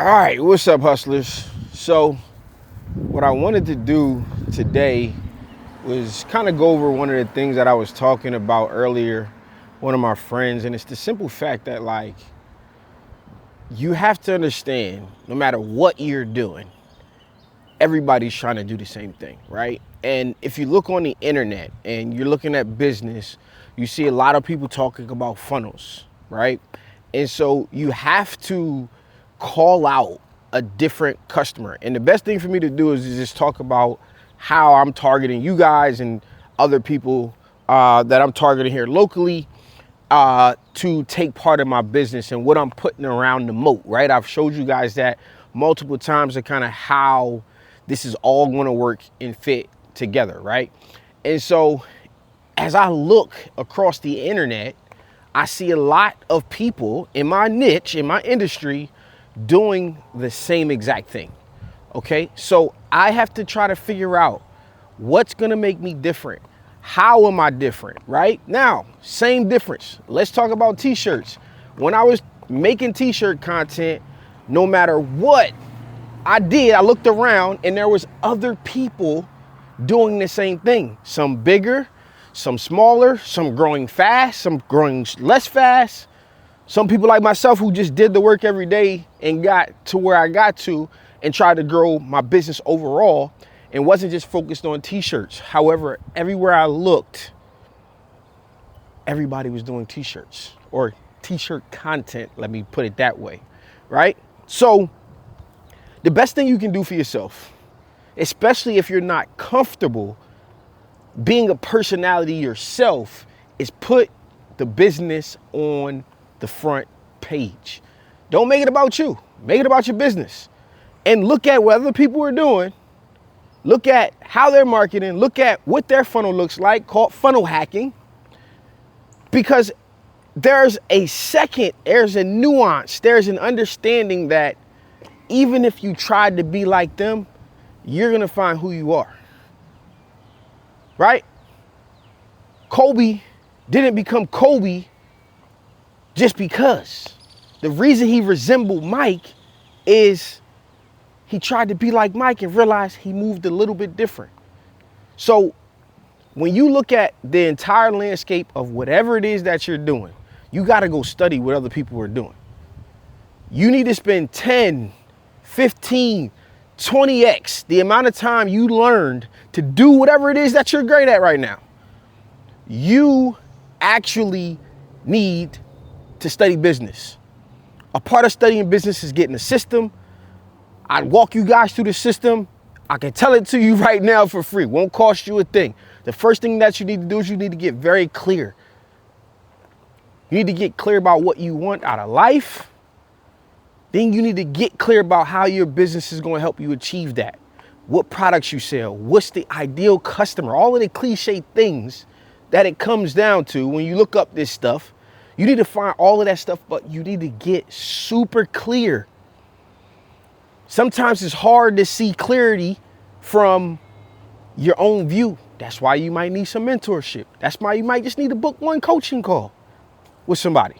All right, what's up, hustlers? So, what I wanted to do today was kind of go over one of the things that I was talking about earlier, one of my friends, and it's the simple fact that, like, you have to understand no matter what you're doing, everybody's trying to do the same thing, right? And if you look on the internet and you're looking at business, you see a lot of people talking about funnels, right? And so you have to call out a different customer. And the best thing for me to do is just talk about how I'm targeting you guys and other people that I'm targeting here locally to take part in my business and what I'm putting around the moat, right? I've showed you guys that multiple times of kind of how this is all going to work and fit together, right? And so as I look across the internet, I see a lot of people in my niche, in my industry, doing the same exact thing, okay? So I have to try to figure out what's gonna make me different. How am I different, right? Now, same difference. Let's talk about t-shirts. When I was making t-shirt content, no matter what I did, I looked around and there was other people doing the same thing. Some bigger, some smaller, some growing fast, some growing less fast. Some people like myself who just did the work every day and got to where I got to and tried to grow my business overall and wasn't just focused on t-shirts. However, everywhere I looked, everybody was doing t-shirts or t-shirt content, let me put it that way, right? So the best thing you can do for yourself, especially if you're not comfortable being a personality yourself, is put the business on the front page. Don't make it about you. Make it about your business. And look at what other people are doing. Look at how they're marketing. Look at what their funnel looks like, called funnel hacking. Because there's a nuance, there's an understanding that even if you tried to be like them, you're gonna find who you are, right? Kobe didn't become Kobe just because. The reason he resembled Mike is he tried to be like Mike and realized he moved a little bit different. So when you look at the entire landscape of whatever it is that you're doing, you gotta go study what other people are doing. You need to spend 10, 15, 20x the amount of time you learned to do whatever it is that you're great at right now. You actually need to study business. A part of studying business is getting a system. I'd walk you guys through the system. I can tell it to you right now for free. Won't cost you a thing. The first thing that you need to do is you need to get very clear. You need to get clear about what you want out of life. Then you need to get clear about how your business is going to help you achieve that. What products you sell, what's the ideal customer, all of the cliche things that it comes down to when you look up this stuff. You need to find all of that stuff, but you need to get super clear. Sometimes it's hard to see clarity from your own view. That's why you might need some mentorship. That's why you might just need to book one coaching call with somebody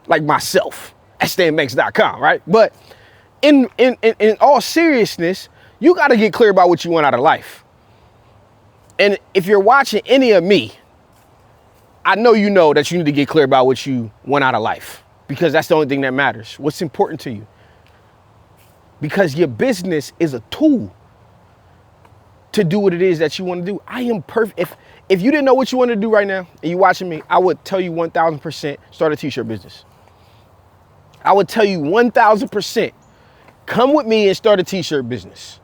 like myself at StanMax.com, right? But in all seriousness, you got to get clear about what you want out of life. And if you're watching any of me, I know you know that you need to get clear about what you want out of life, because that's the only thing that matters. What's important to you? Because your business is a tool to do what it is that you want to do. I am perfect. If you didn't know what you want to do right now and you're watching me, I would tell you 1000% start a t-shirt business. I would tell you 1000% come with me and start a t-shirt business,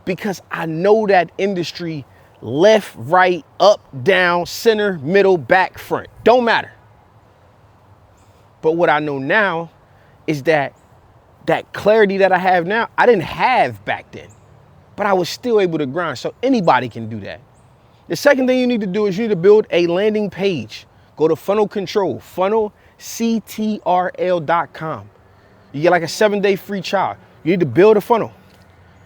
because I know that industry left, right, up, down, center, middle, back, front. Don't matter. But what I know now is that clarity that I have now, I didn't have back then, but I was still able to grind. So anybody can do that. The second thing you need to do is you need to build a landing page. Go to Funnel Control, funnelctrl.com. You get like a 7-day free trial. You need to build a funnel.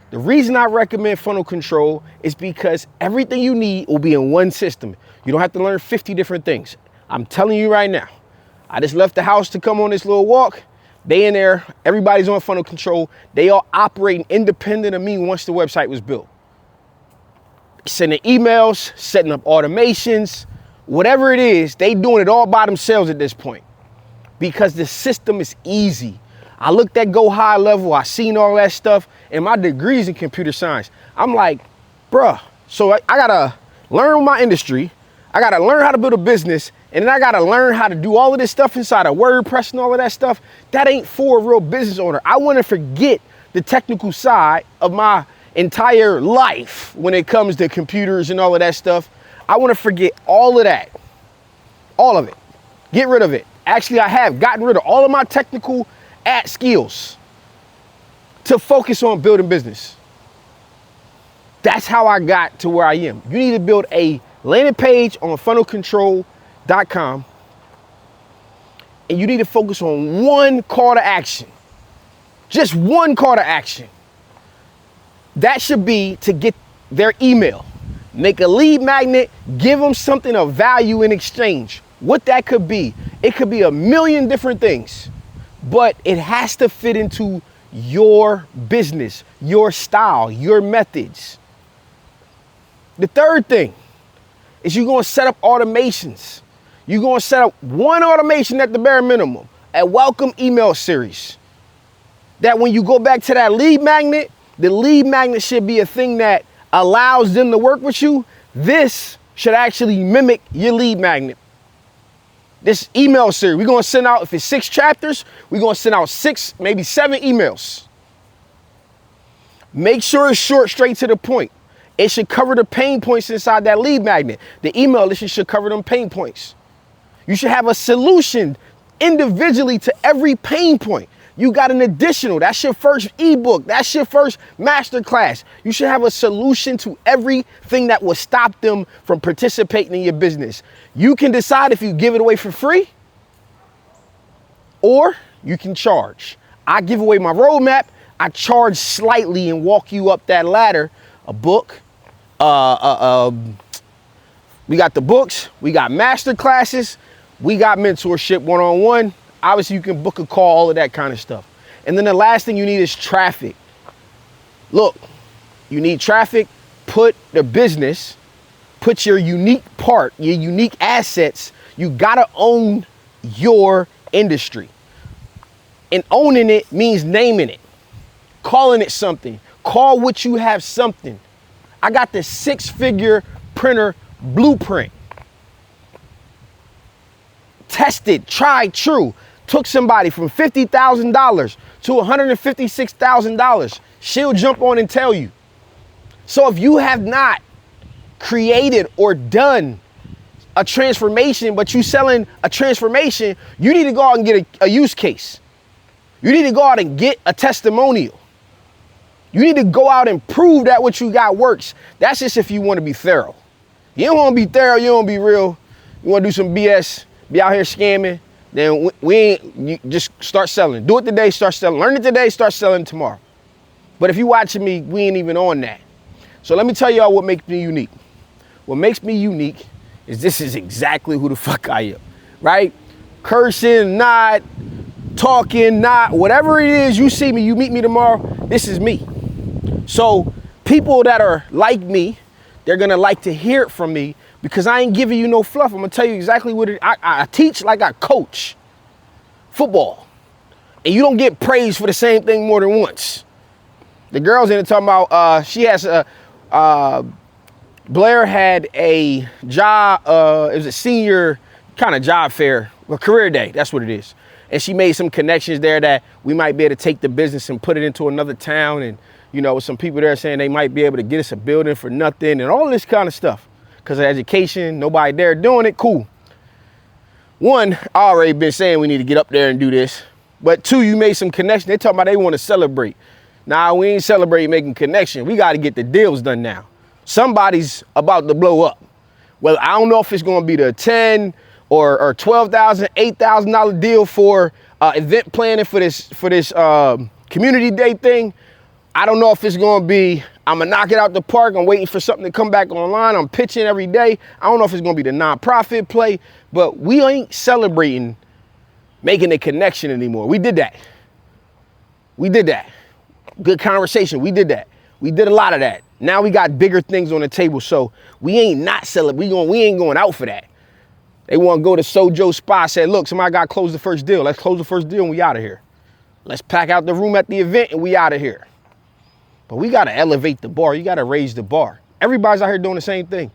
The reason I recommend Funnel Control is because everything you need will be in one system. You don't have to learn 50 different things. I'm telling you right now, I just left the house to come on this little walk. They in there, everybody's on funnel control. They all operating independent of me once the website was built. Sending emails, setting up automations, whatever it is, they doing it all by themselves at this point because the system is easy. I looked at Go High Level, I seen all that stuff, and my degrees in computer science. I'm like, bruh, so I gotta learn my industry, I gotta learn how to build a business, and then I gotta learn how to do all of this stuff inside of WordPress and all of that stuff. That ain't for a real business owner. I wanna forget the technical side of my entire life when it comes to computers and all of that stuff. I wanna forget all of that, all of it, get rid of it. Actually, I have gotten rid of all of my technical skills to focus on building business. That's how I got to where I am. You need to build a landing page on funnelcontrol.com, and you need to focus on one call to action. Just one call to action. That should be to get their email. Make a lead magnet, give them something of value in exchange. What that could be, it could be a million different things, but it has to fit into your business, your style, your methods. The third thing is you're gonna set up automations. You're gonna set up one automation at the bare minimum, a welcome email series. That when you go back to that lead magnet, the lead magnet should be a thing that allows them to work with you. This should actually mimic your lead magnet. This email series, we're gonna send out, if it's 6 chapters, we're gonna send out 6, maybe 7 emails. Make sure it's short, straight to the point. It should cover the pain points inside that lead magnet. The email list should cover them pain points. You should have a solution individually to every pain point. You got an additional, that's your first ebook, that's your first masterclass. You should have a solution to everything that will stop them from participating in your business. You can decide if you give it away for free or you can charge. I give away my roadmap, I charge slightly and walk you up that ladder. A book, we got the books, we got master classes, we got mentorship one-on-one. Obviously, you can book a call, all of that kind of stuff. And then the last thing you need is traffic. Look, you need traffic. Put the business, put your unique part, your unique assets. You gotta own your industry. And owning it means naming it, calling it something. Call what you have something. I got the 6-figure printer blueprint. Tested, tried, true. Took somebody from $50,000 to $156,000. She'll jump on and tell you. So if you have not created or done a transformation, but you selling a transformation, you need to go out and get a use case. You need to go out and get a testimonial. You need to go out and prove that what you got works. That's just if you want to be thorough. You don't want to be thorough, you don't want to be real. You want to do some BS, be out here scamming. Then you just start selling. Do it today, start selling. Learn it today, start selling tomorrow. But if you're watching me, we ain't even on that. So let me tell y'all what makes me unique. What makes me unique is this is exactly who the fuck I am, right? Cursing, not talking, not whatever it is you see me, you meet me tomorrow, this is me. So people that are like me, they're gonna like to hear it from me because I ain't giving you no fluff. I'm gonna tell you exactly what I teach like I coach football. And you don't get praised for the same thing more than once. The girls in it talking about, she has Blair had a job, it was a senior kind of job fair, a career day, that's what it is. And she made some connections there that we might be able to take the business and put it into another town. And, you know, with some people there saying they might be able to get us a building for nothing and all this kind of stuff. Because of education, nobody there doing it, cool. One, I already been saying we need to get up there and do this. But 2, you made some connections. They talking about they want to celebrate. Nah, we ain't celebrating making connection. We got to get the deals done now. Somebody's about to blow up. Well, I don't know if it's going to be the 10 or $12,000, $8,000 deal for event planning for this community day thing. I don't know if it's going to be, I'm going to knock it out the park. I'm waiting for something to come back online. I'm pitching every day. I don't know if it's going to be the nonprofit play, but we ain't celebrating making a connection anymore. We did that. We did that. Good conversation. We did that. We did a lot of that. Now we got bigger things on the table, so we ain't not selling. We ain't going out for that. They want to go to Sojo Spa. Said, look, somebody got to close the first deal. Let's close the first deal and we out of here. Let's pack out the room at the event and we out of here. But we got to elevate the bar. You got to raise the bar. Everybody's out here doing the same thing.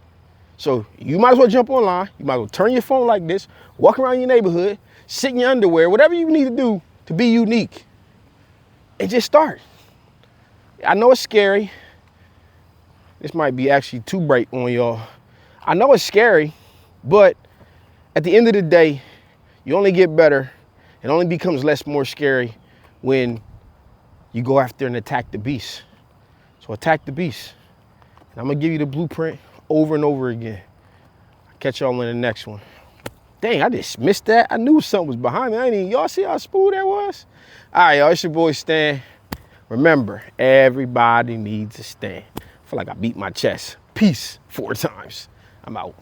So you might as well jump online. You might as well turn your phone like this, walk around your neighborhood, sit in your underwear, whatever you need to do to be unique, and just start. I know it's scary. This might be actually too bright on y'all. I know it's scary, but at the end of the day, you only get better. It only becomes more scary when you go after and attack the beast. So attack the beast. And I'm gonna give you the blueprint over and over again. I'll catch y'all in the next one. Dang, I just missed that. I knew something was behind me. Y'all see how smooth that was? All right, y'all, it's your boy Stan. Remember, everybody needs a stand. I feel like I beat my chest. Peace 4 times. I'm out.